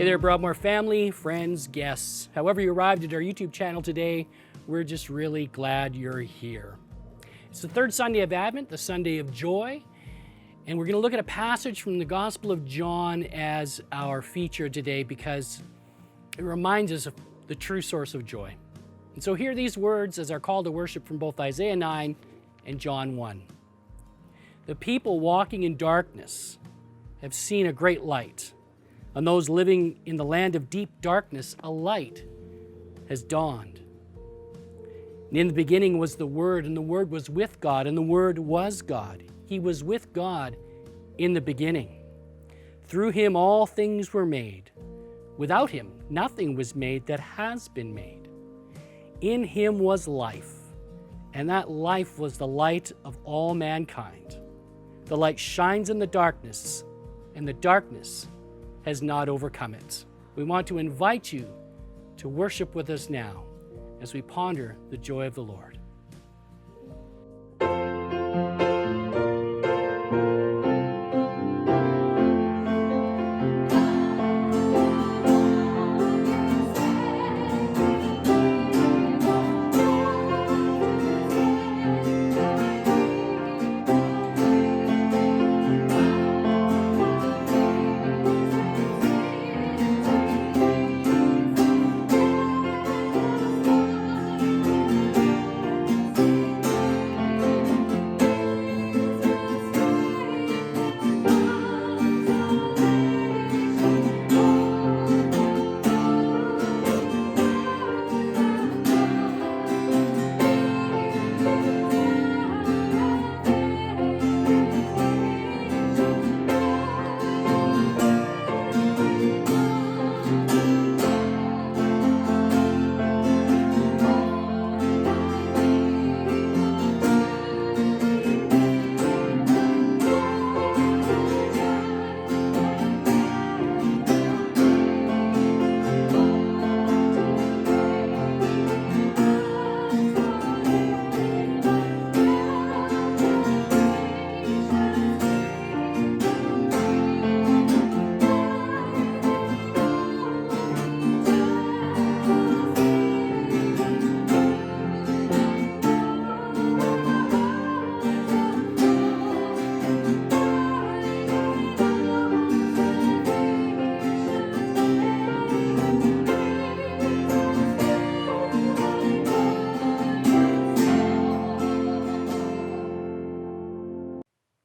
Hey there, Broadmoor family, friends, guests. However you arrived at our YouTube channel today, we're just really glad you're here. It's the third Sunday of Advent, the Sunday of joy, and we're going to look at a passage from the Gospel of John as our feature today because it reminds us of the true source of joy. And so hear these words as our call to worship from both Isaiah 9 and John 1. The people walking in darkness have seen a great light. On those living in the land of deep darkness, a light has dawned. And in the beginning was the Word, and the Word was with God, and the Word was God. He was with God in the beginning. Through him all things were made. Without him nothing was made that has been made. In him was life, and that life was the light of all mankind. The light shines in the darkness, and the darkness has not overcome it. We want to invite you to worship with us now as we ponder the joy of the Lord.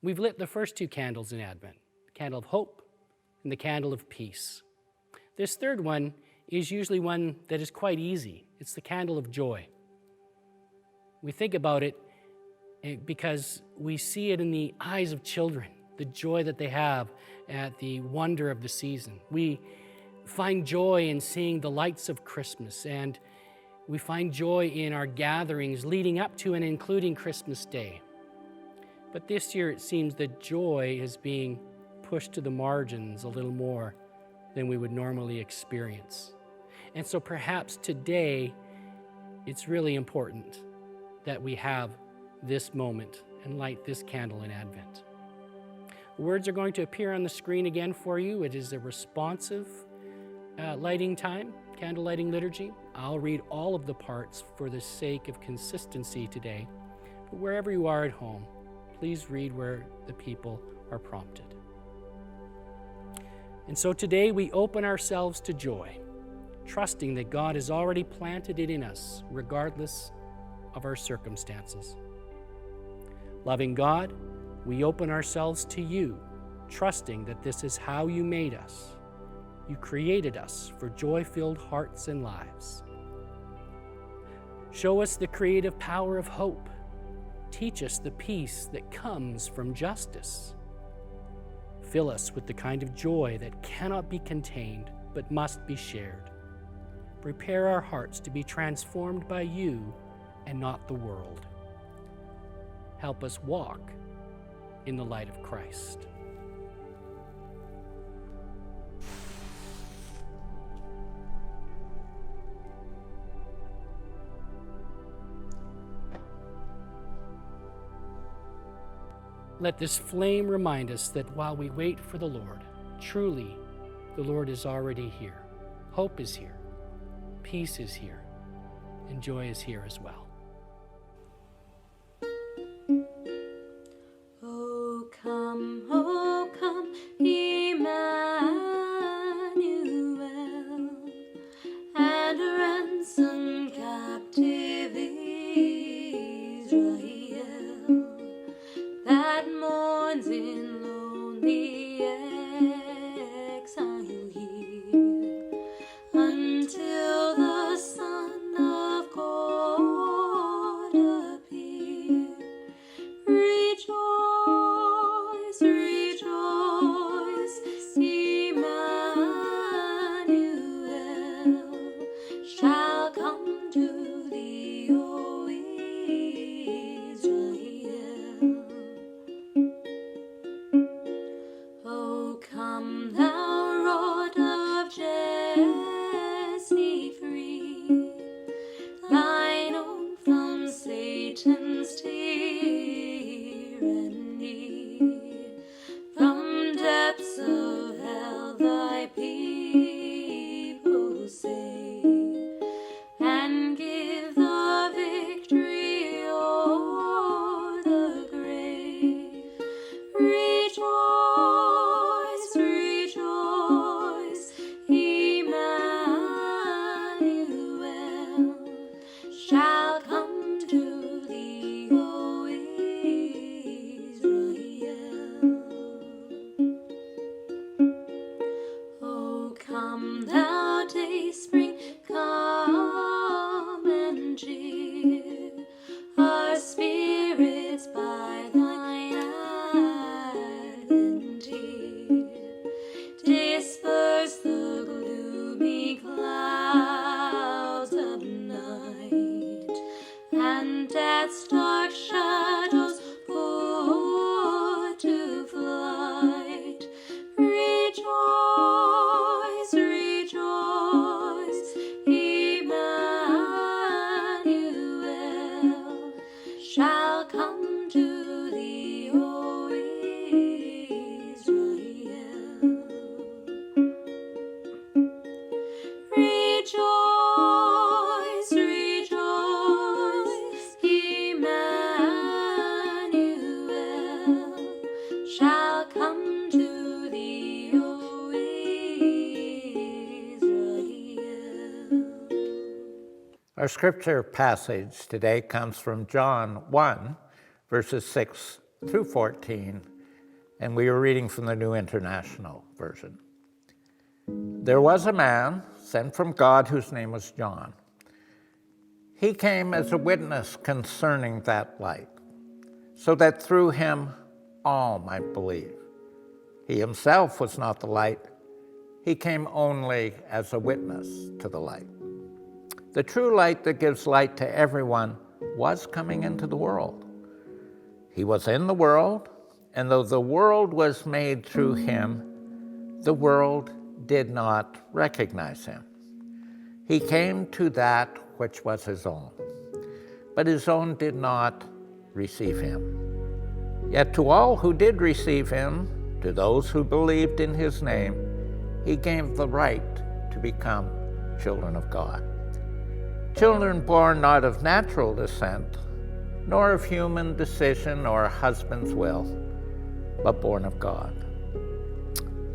We've lit the first two candles in Advent, the candle of hope and the candle of peace. This third one is usually one that is quite easy. It's the candle of joy. We think about it because we see it in the eyes of children, the joy that they have at the wonder of the season. We find joy in seeing the lights of Christmas, and we find joy in our gatherings leading up to and including Christmas Day. But this year it seems that joy is being pushed to the margins a little more than we would normally experience. And so perhaps today it's really important that we have this moment and light this candle in Advent. Words are going to appear on the screen again for you. It is a responsive lighting time, candle lighting liturgy. I'll read all of the parts for the sake of consistency today. But wherever you are at home, please read where the people are prompted. And so today we open ourselves to joy, trusting that God has already planted it in us, regardless of our circumstances. Loving God, we open ourselves to you, trusting that this is how you made us. You created us for joy-filled hearts and lives. Show us the creative power of hope. Teach us the peace that comes from justice. Fill us with the kind of joy that cannot be contained but must be shared. Prepare our hearts to be transformed by you and not the world. Help us walk in the light of Christ. Let this flame remind us that while we wait for the Lord, truly the Lord is already here. Hope is here. Peace is here. And joy is here as well. Oh come, Emmanuel, and ransom captive Israel that mourns in lonely exile here, until the Son of God appear. Rejoice, rejoice, Emmanuel shall come to thee, O Israel. O come, thou rod of Jesse free, thine own from Satan's tyranny, from depths of hell thy people save, and give the victory o'er the grave. Rejoice, rejoice, Emmanuel shall come to thee, O Israel. O come, thou dayspring, come and cheer our spirits by thine advent here. Disperse the gloomy clouds of night, and death's dark shadows put to flight. Rejoice, rejoice, Emmanuel shall come to thee, O Israel. Rejoice, rejoice, Emmanuel shall come to thee, O Israel. Our scripture passage today comes from John 1, verses 6 through 14, and we are reading from the New International Version. There was a man sent from God whose name was John. He came as a witness concerning that light, so that through him all might believe. He himself was not the light. He came only as a witness to the light. The true light that gives light to everyone was coming into the world. He was in the world, and though the world was made through him, the world did not recognize him. He came to that which was his own, but his own did not receive him. Yet to all who did receive him, to those who believed in his name, he gave the right to become children of God. Children born not of natural descent, nor of human decision or husband's will, but born of God.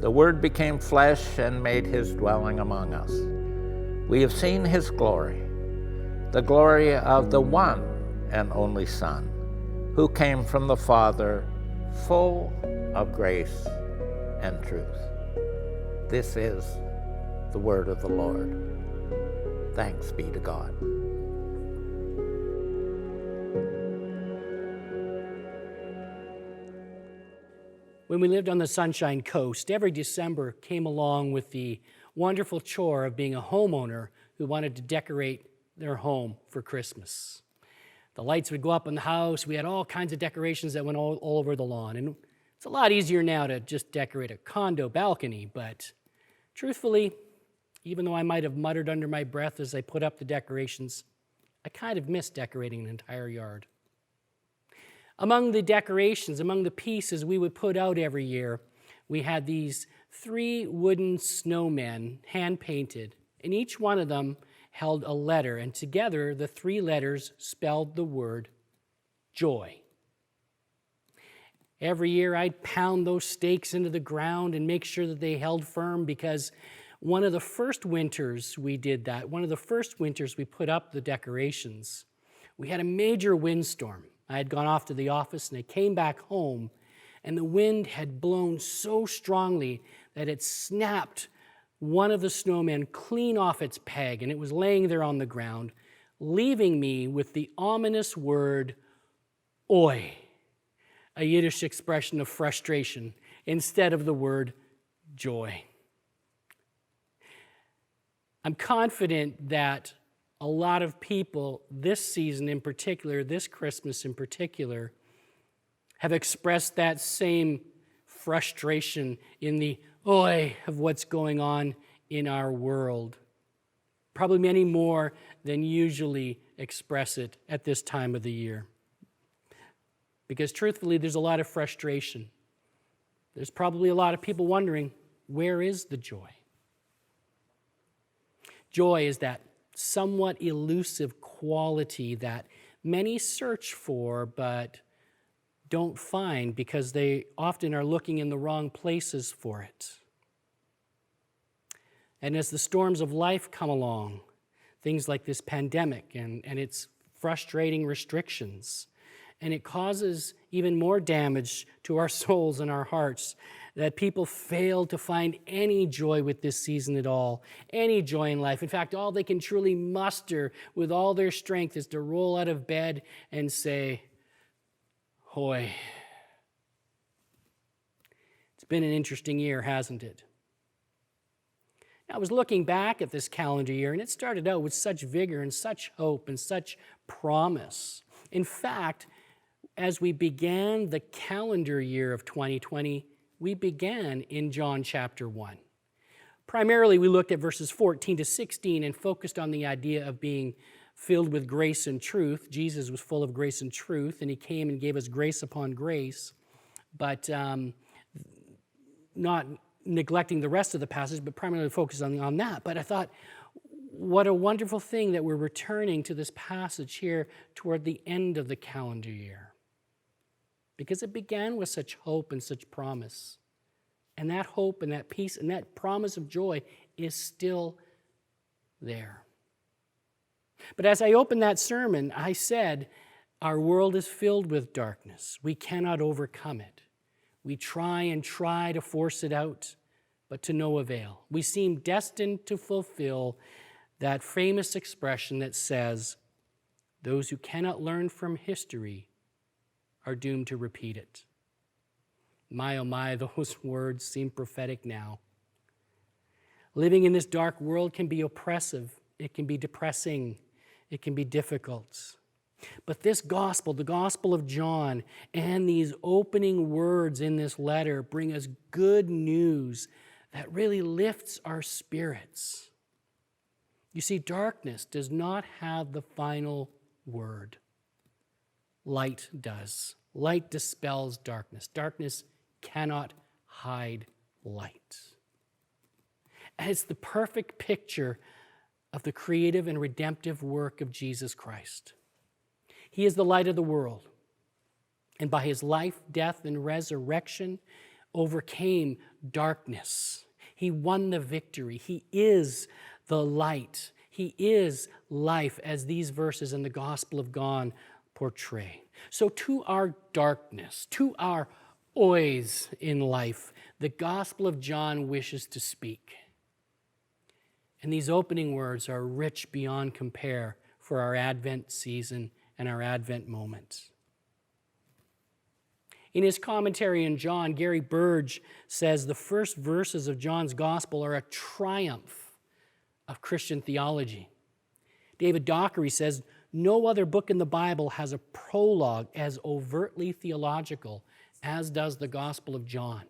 The Word became flesh and made his dwelling among us. We have seen his glory, the glory of the one and only Son, who came from the Father, full of grace and truth. This is the word of the Lord. Thanks be to God. When we lived on the Sunshine Coast, every December came along with the wonderful chore of being a homeowner who wanted to decorate their home for Christmas. The lights would go up in the house. We had all kinds of decorations that went all over the lawn. And it's a lot easier now to just decorate a condo balcony, but truthfully, even though I might have muttered under my breath as I put up the decorations, I kind of miss decorating an entire yard. Among the decorations, among the pieces we would put out every year we had these 3 wooden snowmen, hand-painted, and each one of them held a letter, and together the 3 letters spelled the word joy. Every year I'd pound those stakes into the ground and make sure that they held firm, because one of the first winters we did that, one of the first winters we put up the decorations, we had a major windstorm. I had gone off to the office and I came back home, and the wind had blown so strongly that it snapped one of the snowmen clean off its peg, and it was laying there on the ground, leaving me with the ominous word, oi, a Yiddish expression of frustration, instead of the word joy. I'm confident that a lot of people this season in particular, this Christmas in particular, have expressed that same frustration in the oi of what's going on in our world. Probably many more than usually express it at this time of the year. Because truthfully, there's a lot of frustration. There's probably a lot of people wondering, where is the joy? Joy is that somewhat elusive quality that many search for but don't find because they often are looking in the wrong places for it. And as the storms of life come along, things like this pandemic and its frustrating restrictions, and it causes even more damage to our souls and our hearts, that people fail to find any joy with this season at all, any joy in life. In fact, all they can truly muster with all their strength is to roll out of bed and say, hoy. It's been an interesting year, hasn't it? I was looking back at this calendar year, and it started out with such vigor and such hope and such promise. In fact, as we began the calendar year of 2020, we began in John chapter 1. Primarily, we looked at verses 14 to 16 and focused on the idea of being filled with grace and truth. Jesus was full of grace and truth, and he came and gave us grace upon grace, but not neglecting the rest of the passage, but primarily focusing on that. But I thought, what a wonderful thing that we're returning to this passage here toward the end of the calendar year. Because it began with such hope and such promise. And that hope and that peace and that promise of joy is still there. But as I opened that sermon, I said, our world is filled with darkness. We cannot overcome it. We try and try to force it out, but to no avail. We seem destined to fulfill that famous expression that says, those who cannot learn from history are doomed to repeat it. My, oh my, those words seem prophetic now. Living in this dark world can be oppressive. It can be depressing. It can be difficult. But this gospel, the Gospel of John, and these opening words in this letter bring us good news that really lifts our spirits. You see, darkness does not have the final word. Light does. Light dispels darkness. Darkness cannot hide light. And it's the perfect picture of the creative and redemptive work of Jesus Christ. He is the light of the world. And by his life, death, and resurrection, overcame darkness. He won the victory. He is the light. He is life, as these verses in the Gospel of John portray. So to our darkness, to our oys in life, the Gospel of John wishes to speak. And these opening words are rich beyond compare for our Advent season and our Advent moment. In his commentary in John, Gary Burge says the first verses of John's Gospel are a triumph of Christian theology. David Dockery says, no other book in the Bible has a prologue as overtly theological as does the Gospel of John.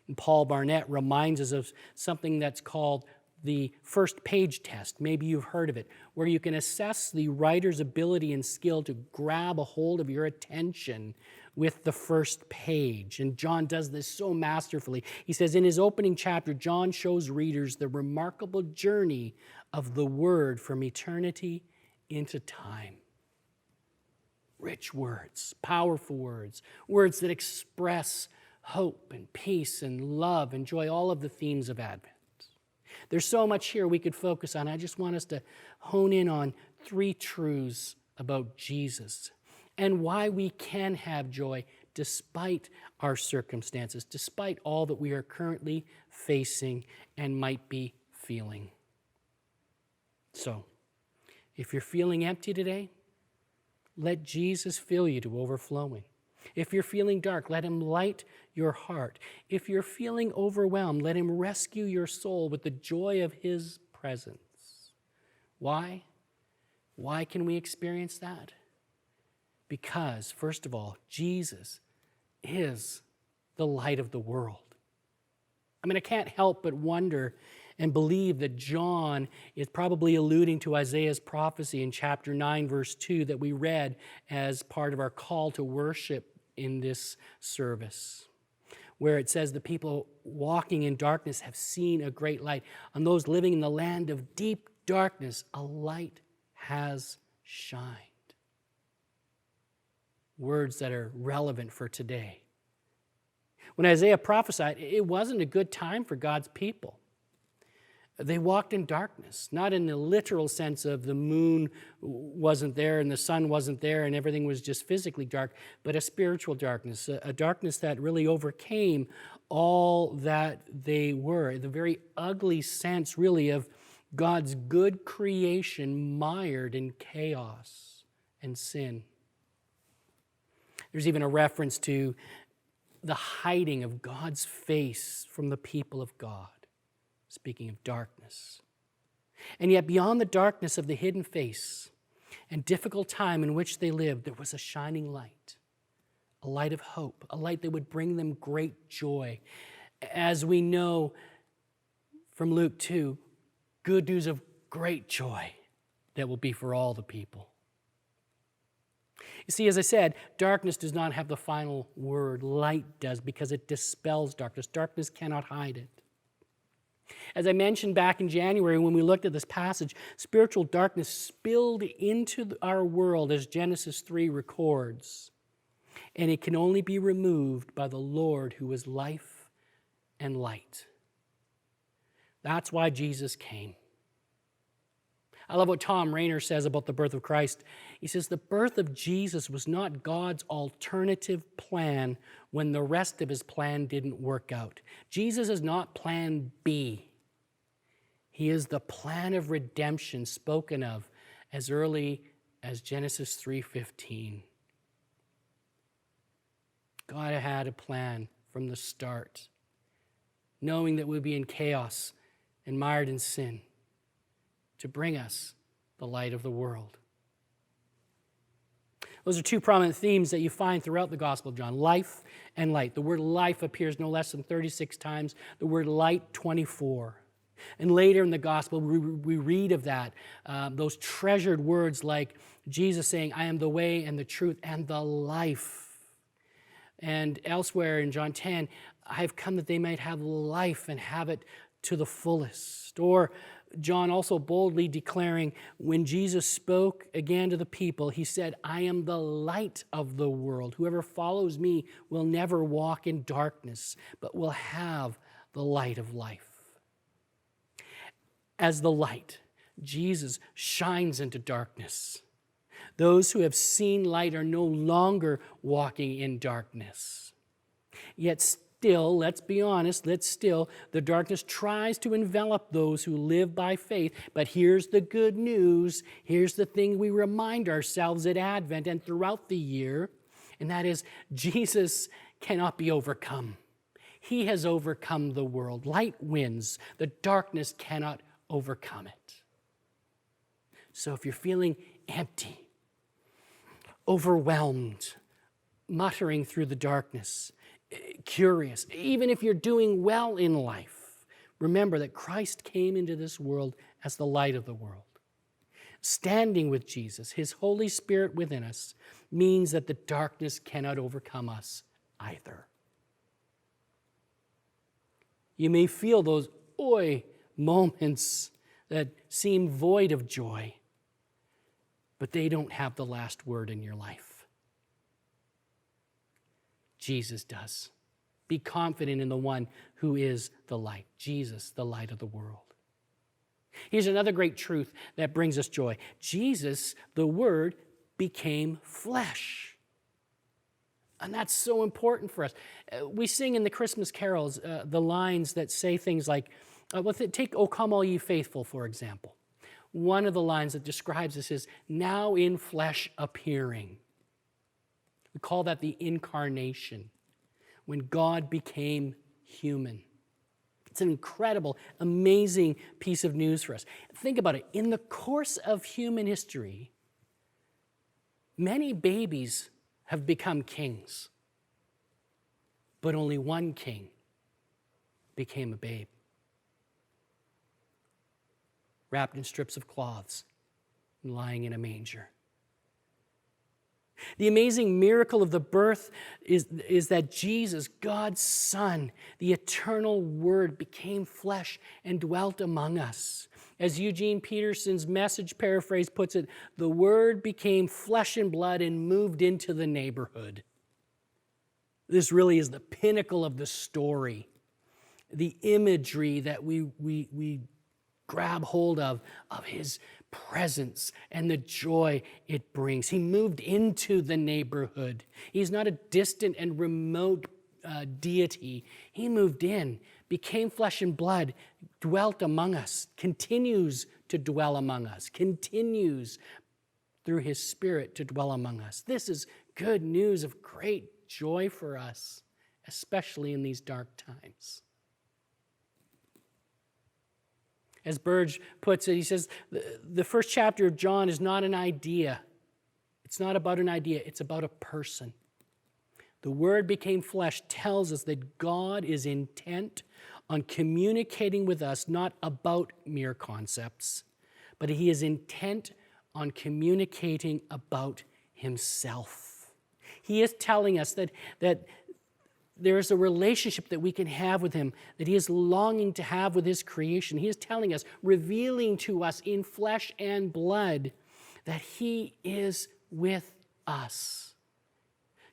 And Paul Barnett reminds us of something that's called the first page test. Maybe you've heard of it, where you can assess the writer's ability and skill to grab a hold of your attention with the first page. And John does this so masterfully. He says in his opening chapter, John shows readers the remarkable journey of the Word from eternity into time. Rich words, powerful words, words that express hope and peace and love and joy, all of the themes of Advent. There's so much here we could focus on. I just want us to hone in on 3 truths about Jesus and why we can have joy despite our circumstances, despite all that we are currently facing and might be feeling. So, if you're feeling empty today, let Jesus fill you to overflowing. If you're feeling dark, let him light your heart. If you're feeling overwhelmed, let him rescue your soul with the joy of his presence. Why? Why can we experience that? Because, first of all, Jesus is the light of the world. I mean, I can't help but wonder and believe that John is probably alluding to Isaiah's prophecy in chapter 9, verse 2 that we read as part of our call to worship in this service, where it says the people walking in darkness have seen a great light. On those living in the land of deep darkness, a light has shined. Words that are relevant for today. When Isaiah prophesied, it wasn't a good time for God's people. They walked in darkness, not in the literal sense of the moon wasn't there and the sun wasn't there and everything was just physically dark, but a spiritual darkness, a darkness that really overcame all that they were. The very ugly sense, really, of God's good creation mired in chaos and sin. There's even a reference to the hiding of God's face from the people of God. Speaking of darkness. And yet beyond the darkness of the hidden face and difficult time in which they lived, there was a shining light, a light of hope, a light that would bring them great joy. As we know from Luke 2, good news of great joy that will be for all the people. You see, as I said, darkness does not have the final word. Light does, because it dispels darkness. Darkness cannot hide it. As I mentioned back in January when we looked at this passage, spiritual darkness spilled into our world, as Genesis 3 records, and it can only be removed by the Lord who is life and light. That's why Jesus came. I love what Tom Rainer says about the birth of Christ. He says, the birth of Jesus was not God's alternative plan when the rest of his plan didn't work out. Jesus is not plan B. He is the plan of redemption spoken of as early as Genesis 3:15. God had a plan from the start, knowing that we'd be in chaos and mired in sin, to bring us the light of the world. Those are 2 prominent themes that you find throughout the Gospel of John, life and light. The word life appears no less than 36 times, the word light 24. And later in the Gospel, we read of that, those treasured words like Jesus saying, I am the way and the truth and the life. And elsewhere in John 10, I have come that they might have life and have it to the fullest. Or John also boldly declaring, when Jesus spoke again to the people, he said, I am the light of the world. Whoever follows me will never walk in darkness, but will have the light of life. As the light, Jesus shines into darkness. Those who have seen light are no longer walking in darkness. Yet still, let's be honest, the darkness tries to envelop those who live by faith. But here's the good news. Here's the thing we remind ourselves at Advent and throughout the year, and that is Jesus cannot be overcome. He has overcome the world. Light wins. The darkness cannot overcome it. So if you're feeling empty, overwhelmed, muttering through the darkness, curious, even if you're doing well in life, remember that Christ came into this world as the light of the world. Standing with Jesus, his Holy Spirit within us, means that the darkness cannot overcome us either. You may feel those moments that seem void of joy, but they don't have the last word in your life. Jesus does. Be confident in the one who is the light, Jesus, the light of the world. Here's another great truth that brings us joy. Jesus, the Word, became flesh. And that's so important for us. We sing in the Christmas carols the lines that say things like, take O Come All Ye Faithful, for example. One of the lines that describes this is, now in flesh appearing. We call that the incarnation, when God became human. It's an incredible, amazing piece of news for us. Think about it. In the course of human history, many babies have become kings, but only one king became a babe, wrapped in strips of cloths and lying in a manger. The amazing miracle of the birth is that Jesus, God's Son, the eternal Word, became flesh and dwelt among us. As Eugene Peterson's Message paraphrase puts it, the Word became flesh and blood and moved into the neighborhood. This really is the pinnacle of the story, the imagery that we grab hold of His presence and the joy it brings. He moved into the neighborhood. He's not a distant and remote deity. He moved in, became flesh and blood, dwelt among us, continues to dwell among us, continues through His Spirit to dwell among us. This is good news of great joy for us, especially in these dark times. As Burge puts it, he says, the first chapter of John is not an idea. It's not about an idea, it's about a person. The Word became flesh tells us that God is intent on communicating with us, not about mere concepts, but He is intent on communicating about Himself. He is telling us that there is a relationship that we can have with Him, that He is longing to have with His creation. He is telling us, revealing to us in flesh and blood, that He is with us.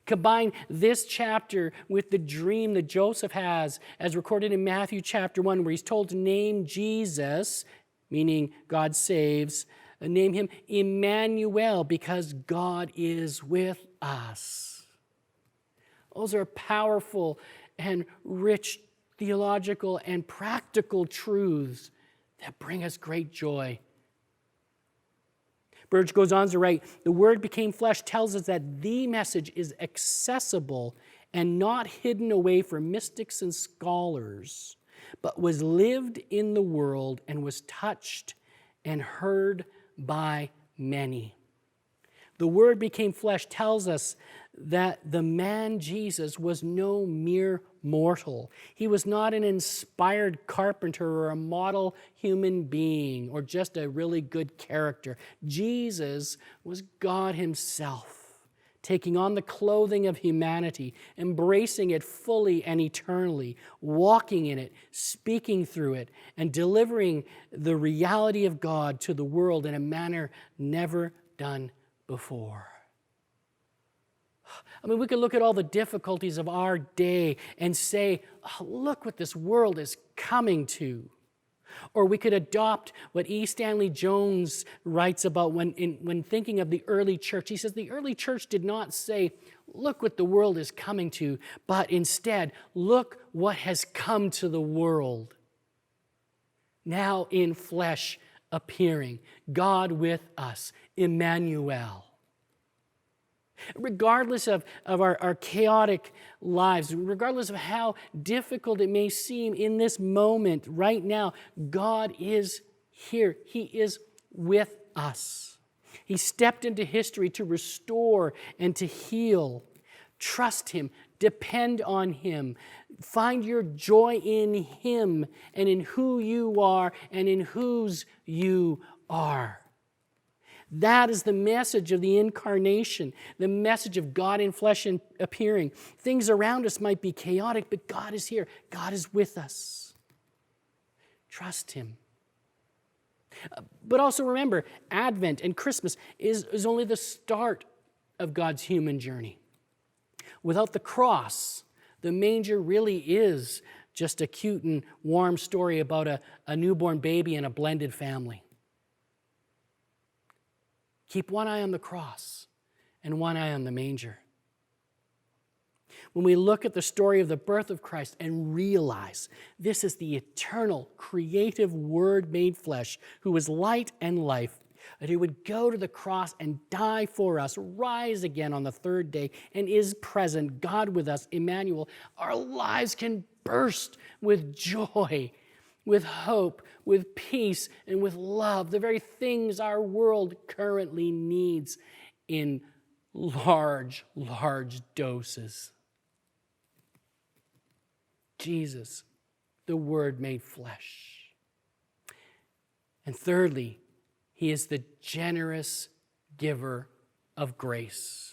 Combine this chapter with the dream that Joseph has, as recorded in Matthew chapter 1, where he's told to name Jesus, meaning God saves, name Him Emmanuel, because God is with us. Those are powerful and rich theological and practical truths that bring us great joy. Burge goes on to write, the Word became flesh tells us that the message is accessible and not hidden away from mystics and scholars, but was lived in the world and was touched and heard by many. The Word became flesh tells us that the man Jesus was no mere mortal. He was not an inspired carpenter or a model human being or just a really good character. Jesus was God Himself, taking on the clothing of humanity, embracing it fully and eternally, walking in it, speaking through it, and delivering the reality of God to the world in a manner never done before. I mean, we could look at all the difficulties of our day and say, oh, look what this world is coming to. Or we could adopt what E. Stanley Jones writes about when thinking of the early church. He says the early church did not say, look what the world is coming to, but instead, look what has come to the world. Now in flesh appearing, God with us, Emmanuel. Regardless of our chaotic lives, regardless of how difficult it may seem in this moment right now, God is here. He is with us. He stepped into history to restore and to heal. Trust Him. Depend on Him. Find your joy in Him and in who you are and in whose you are. That is the message of the incarnation, the message of God in flesh and appearing. Things around us might be chaotic, but God is here. God is with us. Trust Him. But also remember, Advent and Christmas is only the start of God's human journey. Without the cross, the manger really is just a cute and warm story about a newborn baby and a blended family. Keep one eye on the cross and one eye on the manger. When we look at the story of the birth of Christ and realize this is the eternal, creative Word made flesh who is light and life, that He would go to the cross and die for us, rise again on the third day, and is present, God with us, Emmanuel, our lives can burst with joy, with hope, with peace, and with love, the very things our world currently needs in large, large doses. Jesus, the Word made flesh. And thirdly, He is the generous giver of grace.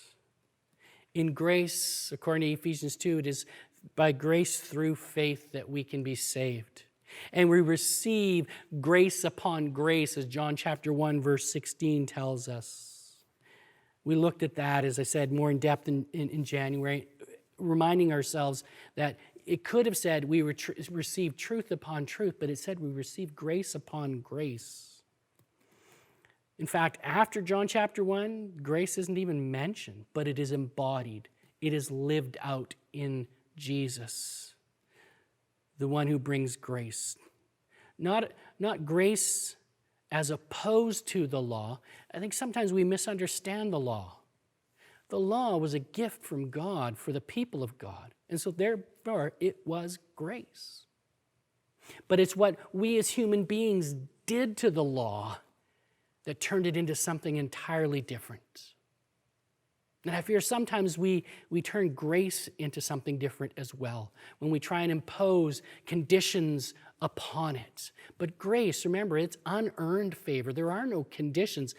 In grace, according to Ephesians 2, it is by grace through faith that we can be saved. And we receive grace upon grace, as John chapter 1, verse 16 tells us. We looked at that, as I said, more in depth in January, reminding ourselves that it could have said we received truth upon truth, but it said we received grace upon grace. In fact, after John chapter 1, grace isn't even mentioned, but it is embodied. It is lived out in Jesus, the one who brings grace. Not grace as opposed to the law. I think sometimes we misunderstand the law. The law was a gift from God for the people of God, and so therefore it was grace. But it's what we as human beings did to the law that turned it into something entirely different. And I fear sometimes we turn grace into something different as well when we try and impose conditions upon it. But grace, remember, it's unearned favor. There are no conditions.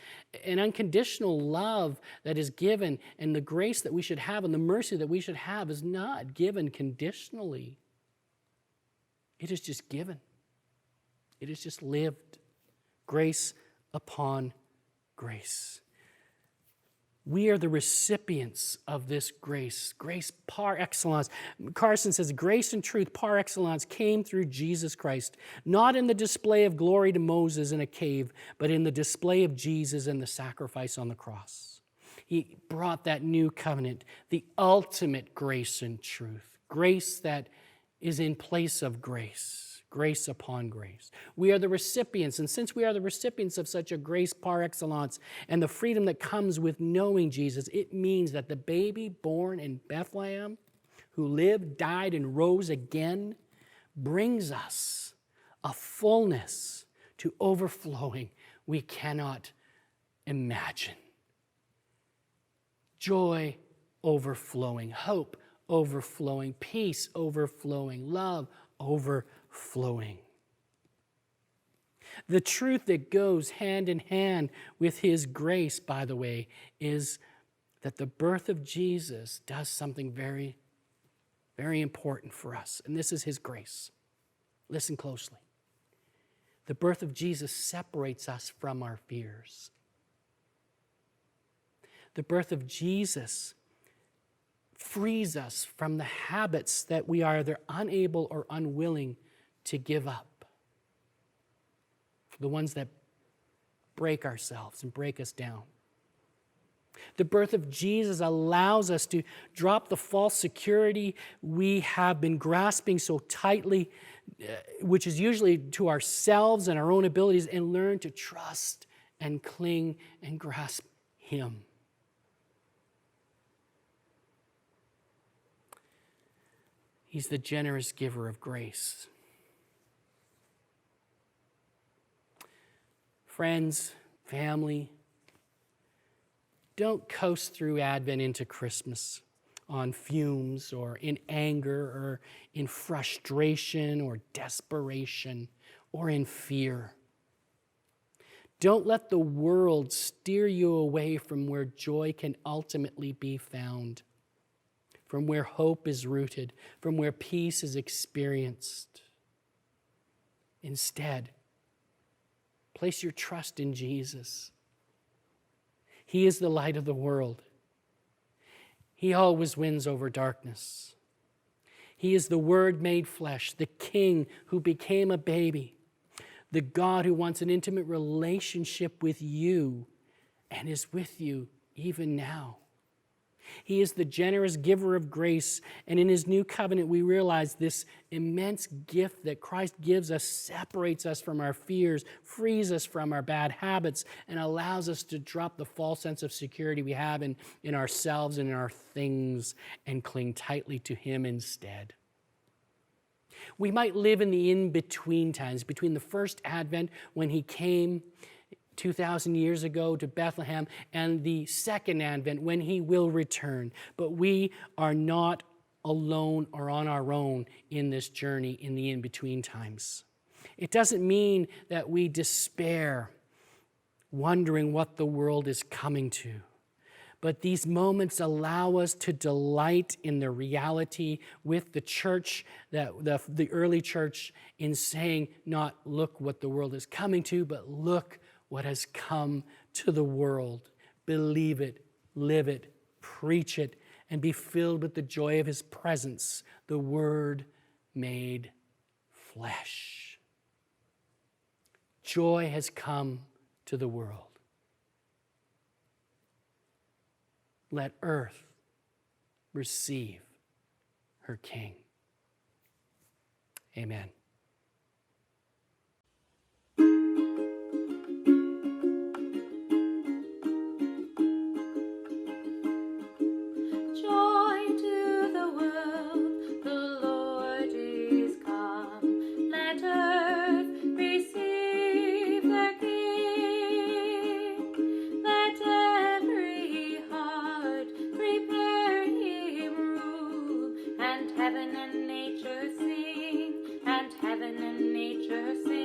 An unconditional love that is given and the grace that we should have and the mercy that we should have is not given conditionally. It is just given. It is just lived. Grace upon grace. We are the recipients of this grace, grace par excellence. Carson says, grace and truth par excellence came through Jesus Christ, not in the display of glory to Moses in a cave, but in the display of Jesus and the sacrifice on the cross. He brought that new covenant, the ultimate grace and truth, grace that is in place of grace. Grace upon grace. We are the recipients, and since we are the recipients of such a grace par excellence and the freedom that comes with knowing Jesus, it means that the baby born in Bethlehem, who lived, died, and rose again, brings us a fullness to overflowing we cannot imagine. Joy overflowing, hope overflowing, peace overflowing, love overflowing. The truth that goes hand in hand with His grace, by the way, is that the birth of Jesus does something very, very important for us. And this is His grace. Listen closely. The birth of Jesus separates us from our fears. The birth of Jesus frees us from the habits that we are either unable or unwilling to give up. The ones that break ourselves and break us down. The birth of Jesus allows us to drop the false security we have been grasping so tightly, which is usually to ourselves and our own abilities, and learn to trust and cling and grasp Him. He's the generous giver of grace. Friends, family, don't coast through Advent into Christmas on fumes or in anger or in frustration or desperation or in fear. Don't let the world steer you away from where joy can ultimately be found, from where hope is rooted, from where peace is experienced. Instead, place your trust in Jesus. He is the light of the world. He always wins over darkness. He is the Word made flesh, the King who became a baby, the God who wants an intimate relationship with you and is with you even now. He is the generous giver of grace, and in his new covenant we realize this immense gift that Christ gives us separates us from our fears, frees us from our bad habits, and allows us to drop the false sense of security we have in ourselves and in our things and cling tightly to him instead. We might live in the in-between times, between the first Advent when he came 2,000 years ago to Bethlehem and the second Advent when he will return. But we are not alone or on our own in this journey in the in-between times. It doesn't mean that we despair, wondering what the world is coming to. But these moments allow us to delight in the reality with the church, the early church, in saying, not look what the world is coming to, but look what has come to the world. Believe it, live it, preach it, and be filled with the joy of his presence, the Word made flesh. Joy has come to the world. Let earth receive her King. Amen. Heaven and nature sing, and heaven and nature sing.